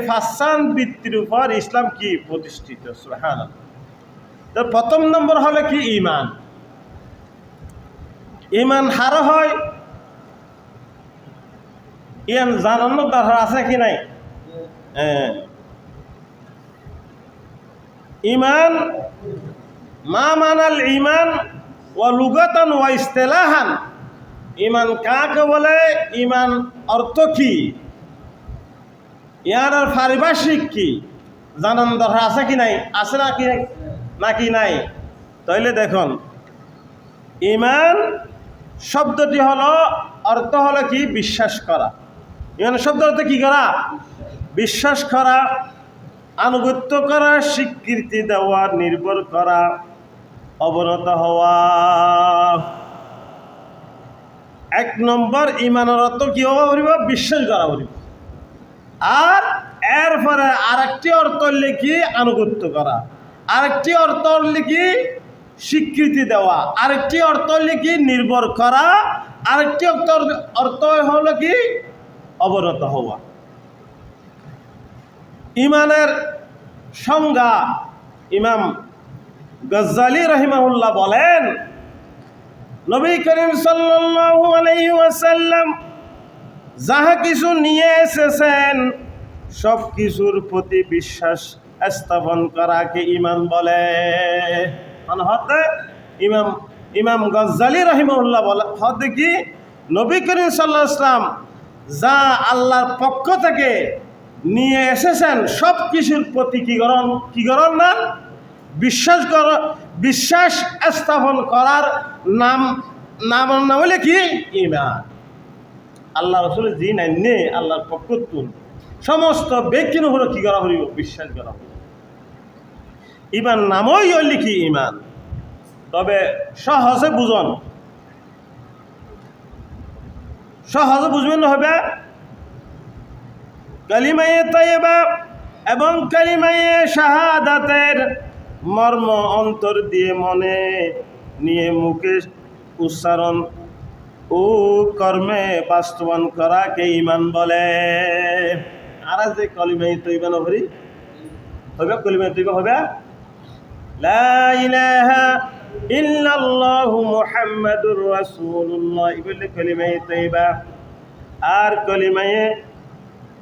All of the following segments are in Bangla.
ফাসান ভিত্তির উপর ইসলাম কি প্রতিষ্ঠিত। সুবহানাল্লাহ। তো প্রথম নম্বর হলো কি ঈমান। ঈমান হারা হয় ইয়ান জানানোর দরকার আছে কি নাই? ঈমান মা মানাল ঈমান ওয়া লুগাতান ওয়া ইসতিলাহান। ঈমান কাকে বলে, ঈমান অর্থ কি, ইয়ার পারিভাষিক কি জানান দরকার আছে কি নাই? আছে নাকি নাই? তাইলে দেখুন, ঈমান শব্দটি হলো অর্থ হলো কি বিশ্বাস করা। ঈমান শব্দ অর্থ কি করা? বিশ্বাস করা, আনুগত্য করা, স্বীকৃতি দেওয়া, নির্ভর করা, অবনত হওয়া। এক নম্বর ঈমানের অর্থ কি হওয়া বলিব? বিশ্বাস করা বলিব। আর এরপরে আরেকটি অর্থ হলে কি আনুগত্য করা, আরেকটি অর্থ হলে কি স্বীকৃতি দেওয়া, আরেকটি অর্থ হলে কি নির্ভর করা, আরেকটি অর্থ হলো কি অবনত হওয়া। ঈমানের সংজ্ঞা ইমাম গজ্জালী রাহিমাহুল্লাহ বলেন, নবী করিম সাল্লাল্লাহু আলাইহি ওয়াসাল্লাম যাহা কিছু নিয়ে এসেছেন সব কিছুর প্রতি বিশ্বাস স্থাপন করাকে ঈমান বলে। মানে হতে ইমাম গজ্জালী রাহিমাহুল্লাহ বলে হতে কি নবী করিম সাল্লাল্লাহু আলাইহি ওয়াসাল্লাম যা আল্লাহর পক্ষ থেকে নিয়ে এসেছেন সব কিছুর প্রতি কি করণ না বিশ্বাস স্থাপন করার নাম হলে কি ঈমান। আল্লাহ রাসূলের জি নাইনে আল্লাহর পক্ষ তুন সমস্ত ব্যক্তির উপর কি করা হইব? বিশ্বাস করা হইব। ঈমান নামই হইল কি ঈমান। তবে সহজে বুঝবেন হবে কালিমায়ে তাইয়্যিবা এবং কালিমায়ে শাহাদাতের মর্ম অন্তর দিয়ে মনে নিয়ে মুখে উচ্চারণ ও কর্মে বাস্তবায়ন করাকে ঈমান বলে। আর যে কালিমায়ে তাইয়্যিবা নবরি হবে, কালিমায়ে তাইয়্যিবা হবে লা ইলাহা ইল্লাল্লাহু মুহাম্মাদুর রাসূলুল্লাহ, এগুলো কালিমায়ে তাইয়্যিবা। আর কালিমায়ে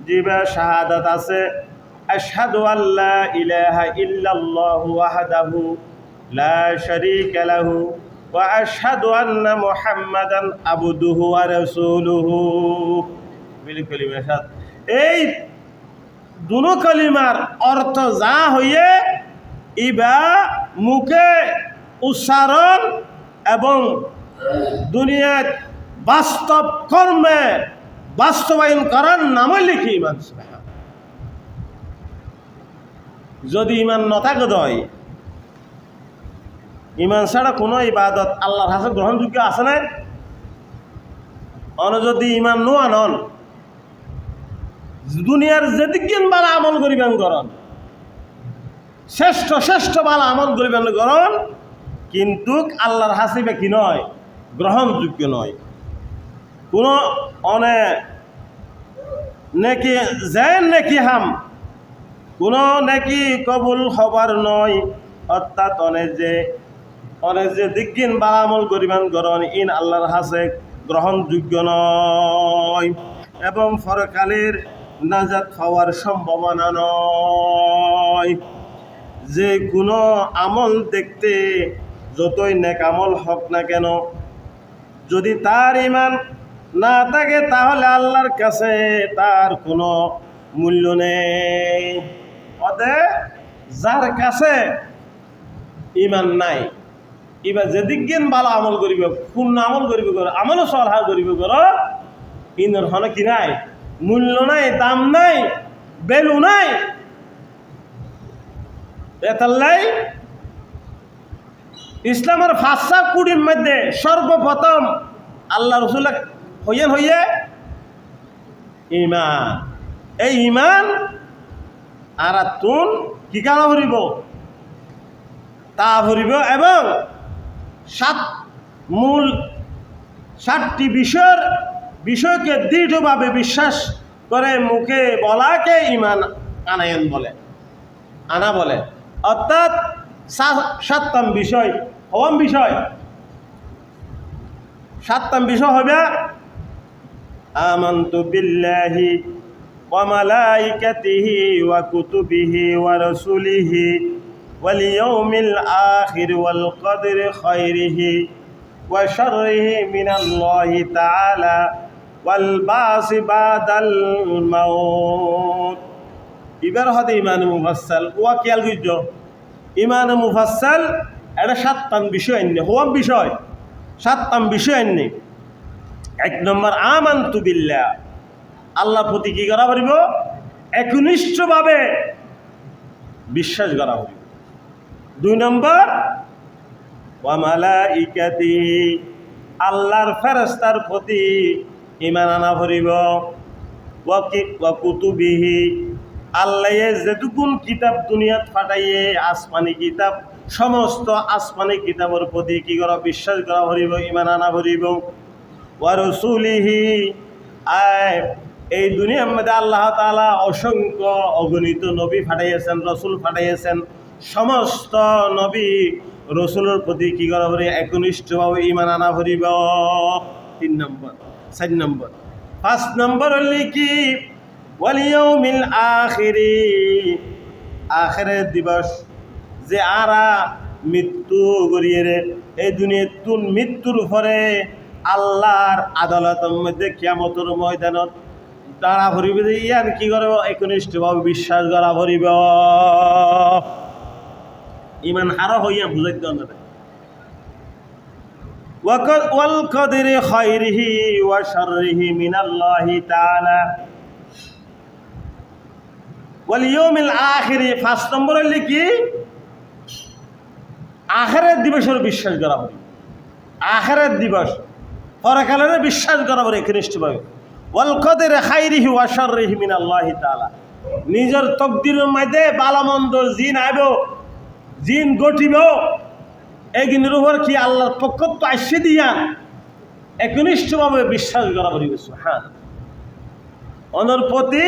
জিবা শাহাদাত আছে আশহাদু আল্লা ইলাহা ইল্লাল্লাহু ওয়াহদাহু লা শারীকা লাহু ওয়া আশহাদু আন্না মুহাম্মাদান আবদুহু ওয়া রাসূলুহু। বিল কালিমা শাহাদ, এই দুনো কালিমার অর্থ যা হইয়ে ইবা মুখে উচ্চারণ এবং দুনিয়ার বাস্তব কর্মে বাস্তবায়ন করার নাম লিখি ঈমান। যদি ঈমান নথাকে দয়, ঈমান ছাড়া কোনো ইবাদত আল্লাহর কাছে গ্রহণযোগ্য আছে না? যদি ঈমান নো আনন দুনিয়ার যেদিন বালা আমল করিবেন করন, শ্রেষ্ঠ বালা আমল করিবেন করন, কিন্তু আল্লাহর হাসিবে কি নয়? গ্রহণযোগ্য নয়। কোনো নেকি যেন নেকি হাম কোনো নেকি কবুল হবার নয়। অর্থাৎ অনেক যে দিগ্গিন বালা আমল করিবেন করন ইন আল্লাহর হাসে গ্রহণযোগ্য নয় এবং পরকালের নাজাত হওয়ার সম্ভাবনা নয়। যে কোনো আমল দেখতে যতই নেক আমল হোক না কেন, যদি তার ঈমান না থাকে তাহলে আল্লাহর কাছে তার কোনো মূল্য নেই। অতএব যার কাছে ঈমান নাই, এবার যেদিন ভালো আমল করিবে, পূর্ণ আমল করিবে করো, আমলও সলহা করিবে করো, ইনর হনে কি নাই? মূল্য নাই, দাম নাই, ভ্যালু নাই। এতাল্লাই ইসলামের ফাঁসা কুড়ির মধ্যে সর্বপ্রথম আল্লাহ রসুল হইয়ে ঈমান। এই ঈমান আর তুন কি কারা ভরিব? তা ভরিব এবং সাতটি বিষয়কে দৃঢ়ভাবে বিশ্বাস করে মুখে বলাকে ঈমান আনায়ন বলে, আনা বলে। অর্থাৎ সাতটাম বিষয় হওয়াম বিষয়, সাতটাম বিষয় হবে আমানতু বিল্লাহি ওয়া মালাইকাতিহি ওয়া কুতুবিহি ওয়া রাসূলিহি ওয়াল ইয়াউমিল আখির ওয়াল কদরি খায়রিহি ওয়া শাররিহি মিনাল্লাহি তাআলা ওয়াল বাসি বাদাল মাউত। এবার হতে ইমান মুফাসসাল ওয়া খেয়াল করছ, ইমান মুফাসসাল এটা সাতটাম বিষয় আননি, হওয়াম বিষয় সাতটাম বিষয় আননি। এক নম্বর আমানতু বিল্লাহ, আল্লাহর প্রতি কি করা পারিব? একনিষ্ঠভাবে বিশ্বাস করা পারিব। দুই নম্বর ওয়া মালাইকাতিহি, আল্লাহর ফেরেশতার প্রতি ঈমান আনা পারিব। ওয়া কুতুবিহি, আল্লাহ যেটুকুন কিতাব দুনিয়াত ফাটাইয়ে আসমানি কিতাব, সমস্ত আসমানি কিতাবের প্রতি কি করা? বিশ্বাস করা পারিব, ঈমান আনা পারিব। ওয়া রাসূলিহি, এই দুনিয়ার মধ্যে আল্লাহ তাআলা অসংখ্য অগণিত নবী ফাটাইয়েছেন, রসুল ফাটাইয়েছেন, সমস্ত নবী রসুলের প্রতি কি করা পারি? একনিষ্ঠভাবে ঈমান আনা পারিব। 3 নম্বর। 4 নম্বর 5 নম্বর হলে কি? ওয়াল ইয়াউমিল আখিরি, আখিরের দিবস, যে আরা মৃত্যু গড়িয়ে এই দুনিয়ার মৃত্যুর পরে আল্লাহর আদালতের মধ্যে কিয়ামতের ময়দানত দাঁড়া ভরিব, ইয়ার কি করব? একনিষ্ঠভাবে বিশ্বাস করা ভরিব। ইমান হারা হইয়া বুঝাইতে না। ওয়াল কদরি খায়রিহি ওয়া শাররিহি মিনাল্লাহি তাআলা ওয়াল ইয়াউমিল আখিরি। 5 নম্বর হইলে কি? আখিরাত দিবসের বিশ্বাস করা হবে, আখিরাত দিবস পরকালের বিশ্বাস করা হবে একনিষ্ঠভাবে। ওয়াল কদরি খায়রিহি ওয়া শাররিহি মিনাল্লাহি তাআলা, নিজের তকদিরের মধ্যে ভালো মন্দ জিন আইব, জিন ঘটিব, এগুলোর উপর কি আল্লাহর পক্ষ তো আসছে দিয়া একনিষ্ঠভাবে বিশ্বাস করা পারিব। সুবহানাল্লাহ। অনর প্রতি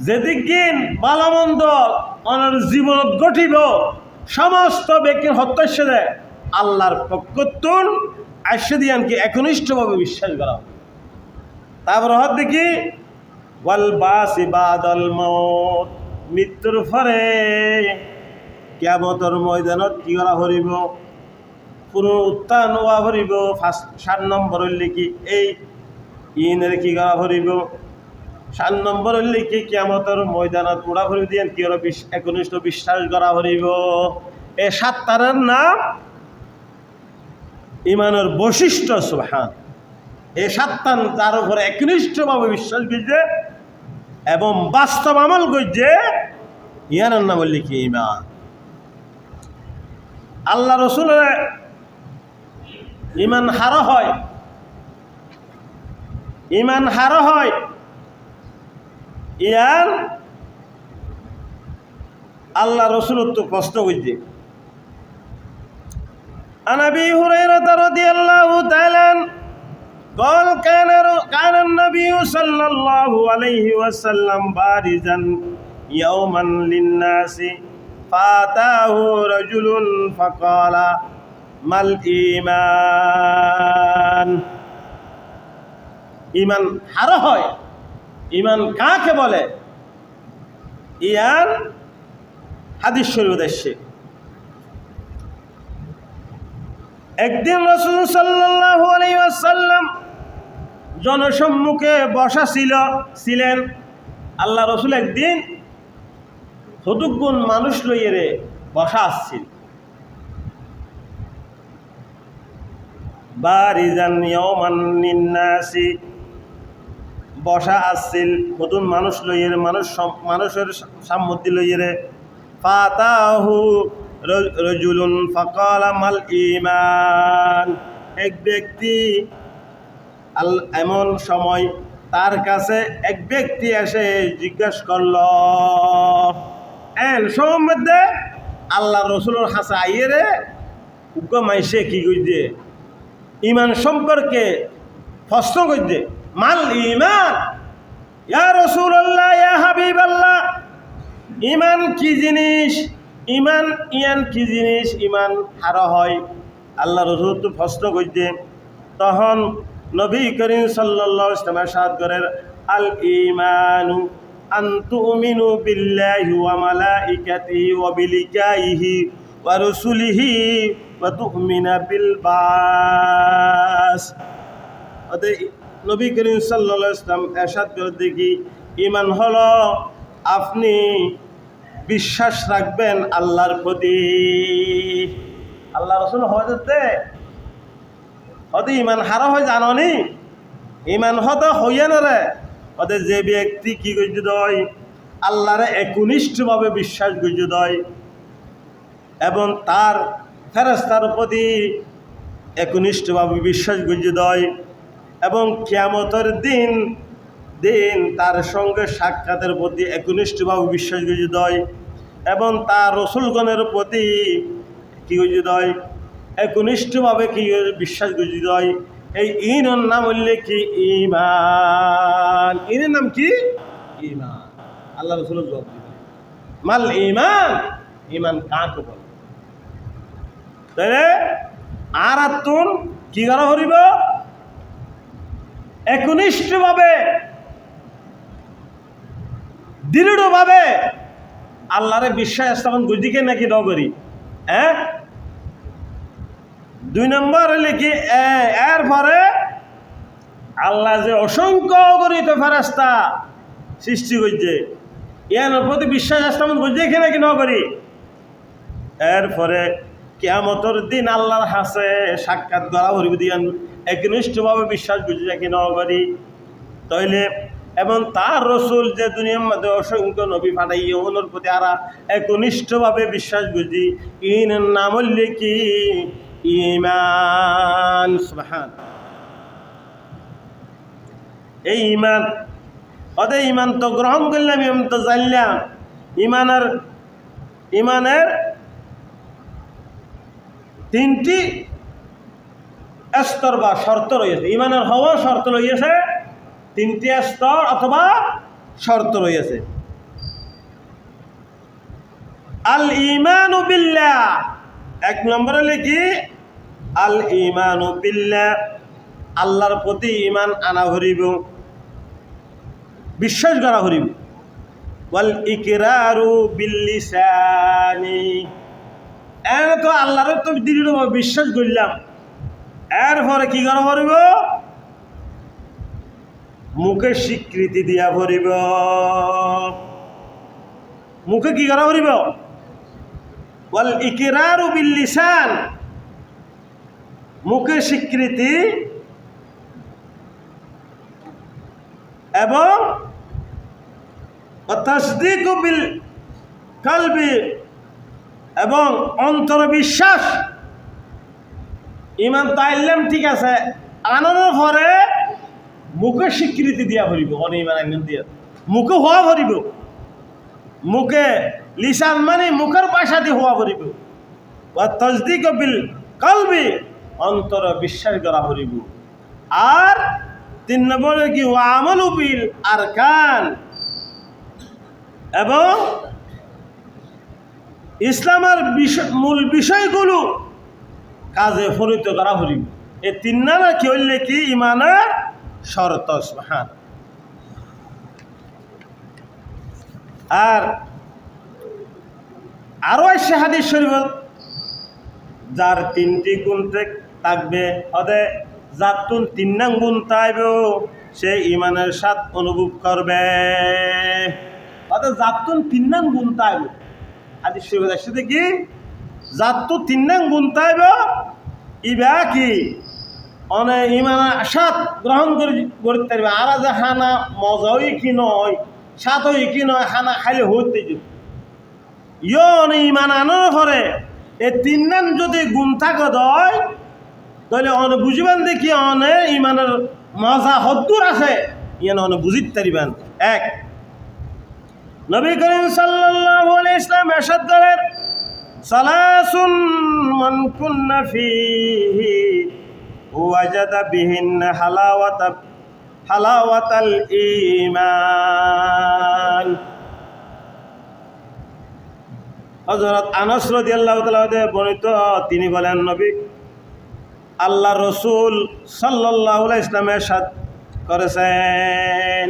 যেদিন ভালো মন্দ অনর জীবনত ঘটিব, সমস্ত ব্যক্তির হত্যা দেয় আল্লাহর পক্ষ তো আসছে দিয়া কি একনিষ্ঠভাবে বিশ্বাস করা। তারপর হত দেখি ওয়াল বাসি বাদাল মাউত, মৃত্যুর পরে কিয়ামতের ময়দানত কি করা হরিব? পুনরুত্থান হওয়া হরিব। 7 নম্বর হইলে কি? এই ইনের কি করা হরিব? 7 নম্বর হইলে কি? কিয়ামতের ময়দানত উড়া হরিব দিয়ে কি হলো? একনিষ্ঠ বিশ্বাস করা হরিব। এই 7টার নাম ইমানের বৈশিষ্ট্য। সুবহান। এই 7টা তার উপরে একনিষ্ঠভাবে বিশ্বাস করছে এবং বাস্তব আমল করছে, ইয়ার নাম বললে কি? ইমান। আল্লাহ রসুলের ইমান হারা হয়, ইমান হারা হয় ইয়ার আল্লাহ রসুলের তো কষ্ট করছে। عن أبي هريرة رضي الله تعالى قال كان النبي صلى الله عليه وسلم بارزا يوما للناس فأتاه رجل فقال ما الإيمان। ইমান হারা হয়, ইমান কাকে বলে? ইয়ার হাদিস শরীফ উদ্দেশ্যে একদিন রাসূল সাল্লাল্লাহু আলাইহি ওয়াসাল্লাম জনসম্মুখে বসা ছিলেন। আল্লাহ রসুল একদিন কতগুণ মানুষ লইয়ে বসা আসছিল। বারিজান ইয়াওমান লিন্নাসি, বসা আসছিল কতগুণ মানুষ লইয়ে, মানুষের সামনে লইয়ে। ফাতাহু রজুলুন ফাকালা মাল ঈমান, এক ব্যক্তি এমন সময় তার কাছে এক ব্যক্তি এসে জিজ্ঞেস করল, সময়ের মধ্যে আল্লাহ রসুলের হাসা আইয়ে রে মাইসে কি করছে? ইমান সম্পর্কে প্রশ্ন করছে। মাল ঈমান, ইয়া রাসূলুল্লাহ, ইয়া হাবিবাল্লাহ, ইমান কি জিনিস, ইমান ইয়ান কি জিনিস, ইমান হারা হয় আল্লাহ রসুল তো প্রশ্ন করছে। তখন নবী করিম সাল্লাল্লাহু আলাইহি ওয়াসাল্লাম ইরশাদ করেন, আল ঈমানু আন তুমিনু বিল্লাহি ওয়া মালাইকাতিহি ওয়া বিলিকাইহি ওয়া রুসুলিহি ওয়া তুমিনা বিল বাস। অতএব নবী করিম সাল্লাল্লাহু আলাইহি ওয়াসাল্লাম ইরশাদ করে দেখি, ঈমান হলো আপনি বিশ্বাস রাখবেন আল্লাহর প্রতি। আল্লাহ রসুল হতে হতে ইমান হারা হয় জাননি, ইমান হতে হইয়া নরে হতে যে ব্যক্তি কি করছে দয় আল্লাহরে একনিষ্ঠভাবে বিশ্বাস করছে দয় এবং তার ফেরেশতার প্রতি একনিষ্ঠভাবে বিশ্বাস করছে দয় এবং কিয়ামতের দিন তার সঙ্গে সাক্ষাতের প্রতি একনিষ্ঠভাবে বিশ্বাস করছে দয় এবং তার রসুলগণের প্রতি কি করছে দয় একনিষ্ঠভাবে কি বিশ্বাস করছে দয়। এই ইনের নাম হইলে কি ঈমান। ইনের নাম কি ঈমান। আল্লাহ রসুল জবাব দিবেন মাল ঈমান, ঈমান কাকে বলে? তাহলে আর আত্মন কি করা হরিব একনিষ্ঠভাবে দৃঢ়ভাবে আল্লাহরে বিশ্বাস স্থাপন করদিকে নাকি ন করি। হ্যাঁ, 2 নম্বর হলে কি এরপরে আল্লাহ যে অসংখ্য গণিত ফেরেশতা সৃষ্টি করছে এর প্রতি বিশ্বাস স্থাপন করছে কি নাকি ন করি। এরপরে কিয়ামতের দিন আল্লাহর হাসে সাক্ষাৎ করা হরিব দিয়ান একনিষ্ঠভাবে বিশ্বাস করছে নাকি ন করি। তাইলে এবং তার রসুল যে দুনিয়ার মধ্যে অসংখ্য নবী পাঠাইয়ে ওনার প্রতি আরা একনিষ্ঠভাবে বিশ্বাস বুঝি ইন নাম হইলে কি ঈমান। সুবহান। এই ঈমান অদে ঈমান তো গ্রহণ করলাম, ইমান তো জানলাম। ঈমানের 3টি স্তর বা শর্ত রয়েছে। ঈমানের হওয়া শর্ত রয়েছে 3টি স্তর অথবা শর্ত রয়েছে। আল ঈমানু বিল্লাহ 1 নম্বর হলে কি আল ঈমানু বিল্লাহ, আল্লাহর প্রতি ঈমান আনা হরিব, বিশ্বাস করা হরিব। ওয়াল ইকরারু বিল লিসানি, তো আল্লাহর তো দৃঢ়ভাবে বিশ্বাস করলাম, এরপরে কি করা হরিব মুখে স্বীকৃতি দিয়া ভরিব। মুখে কি করা ভরিব ওয়াল ইকরারু বিল লিসান, মুখে স্বীকৃতি এবং তাসদীকু বিল কলবি, এবং অন্তর বিশ্বাস। ঈমান তো আইলাম ঠিক আছে, আনানোর পরে মুখে স্বীকৃতি দিয়া ভরিব, অনিমান আইন দিয়া মুখে হওয়া ভরিব, মুখে লিসান মানে মুখের ভাষা দিয়ে হওয়া ভরিব। তাসদীক বিল কলবি, অন্তর বিশ্বাস করা ভরিব। আর 3 নম্বরে কি আমালু বিল আরকান, এবং ইসলামের মূল বিষয়গুলো কাজে পরিণত করা ভরিব। এই 3 নামে কি হইলে কি ঈমানের শর্ত। সুবহান। আর আরো আছে হাদিস শরীফ, যার 3টি গুণ থাকবে ওদের যার 3 নং গুণ থাকবে সে ঈমানের স্বাদ অনুভব করবে। ওদের যার 3 নং গুণ থাকবে, হাদিস শরীফ আসছে কি যার 3 নং গুণ থাকবে ইবা কি অনেক ঈমানের স্বাদ গ্রহণ করতে পারবে। আর যে খানা মজাই কি নয়, স্বাদ হই কি নয়, খানা খাইলে হইতে যে ঈমান আনার পরে এই 3 নাম যদি গুণ থাকে দয় তাহলে অনে বুঝিবেন দেখি অনে ঈমানের মজা হদ্দুর আছে, ইয়ান অনে বুঝিতে পারিবেন। 1 নবী করিম সাল্লাল্লাহু আলাইহি ওয়াসাল্লাম ইরশাদ করেন, সালাসুন মান কুন্না ফীহি ওয়াজাদা বিহিন্না হালাওয়াতাল ঈমান। হযরত আনাস রাদিয়াল্লাহু তাআলা হতে বর্ণিত, তিনি বলেন নবী আল্লাহ রসুল সাল্লাল্লাহু আলাইহি ওয়াসাল্লাম ইরশাদ করেছেন,